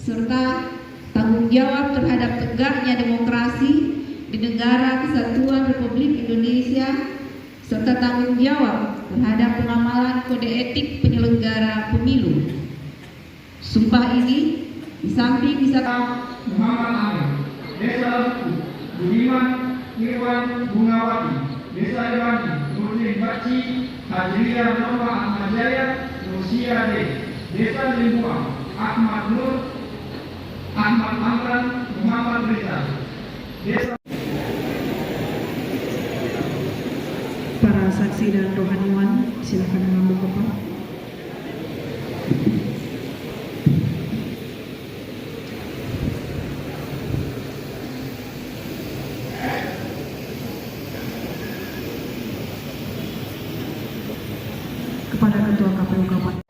serta tanggung jawab terhadap tegaknya demokrasi di Negara Kesatuan Republik Indonesia, serta tanggung jawab terhadap pengamalan kode etik penyelenggara pemilu. Sumpah ini di samping bisa Muhammad Amin, Desa Lempu, Budiman Irwan Bungawati, Desa Irwani, Nurdin Baci, Hajriah Nova Ahmad Jaya, Nusia D, Desa Limbuang, Ahmad Nur, Ahmad Amran, Muhammad Reza, Desa. Para saksi dan rohaniwan, silakan mengambil kopi. Kepada Ketua KPU Kabupaten.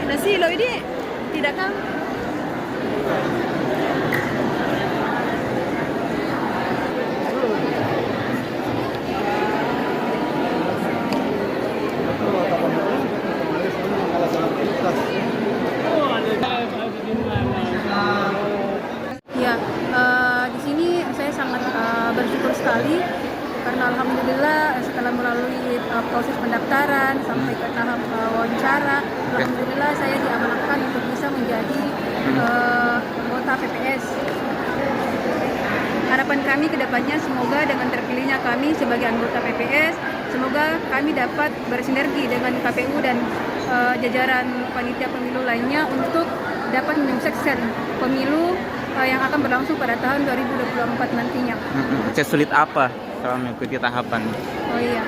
Nasi lo ini tidak kan? Ya, di sini saya sangat bersyukur sekali karena alhamdulillah setelah melalui proses pendaftaran sampai ke tahap wawancara, alhamdulillah saya diamanahkan untuk bisa menjadi anggota PPS. Harapan kami ke depannya semoga dengan terpilihnya kami sebagai anggota PPS, semoga kami dapat bersinergi dengan KPU dan jajaran panitia pemilu lainnya untuk dapat menyukseskan pemilu yang akan berlangsung pada tahun 2024 nantinya. Sesulit apa selama mengikuti tahapan? Oh iya,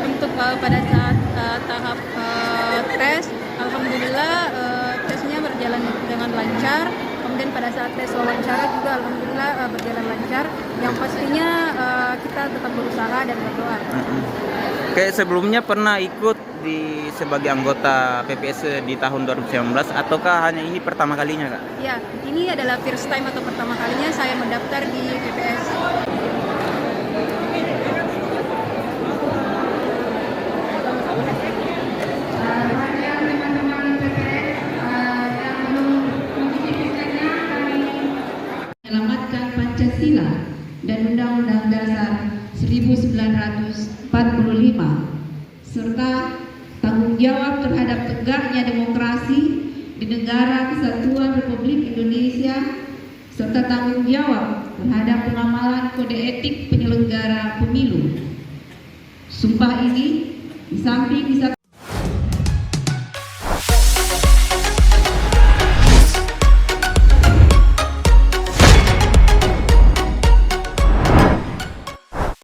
untuk pada saat tahap tes, alhamdulillah tesnya berjalan dengan lancar. Kemudian pada saat tes wawancara juga alhamdulillah berjalan lancar. Yang pastinya kita tetap berusaha dan berdoa. Kayak sebelumnya pernah ikut sebagai anggota PPS di tahun 2019 ataukah hanya ini pertama kalinya, Kak? Ya, ini adalah first time atau pertama kalinya saya mendaftar di PPS. Menyelamatkan Pancasila dan Undang-Undang Dasar 1945 serta tanggung jawab terhadap tegaknya demokrasi di Negara Kesatuan Republik Indonesia, serta tanggung jawab terhadap pengamalan kode etik penyelenggara pemilu. Sumpah ini di samping bisa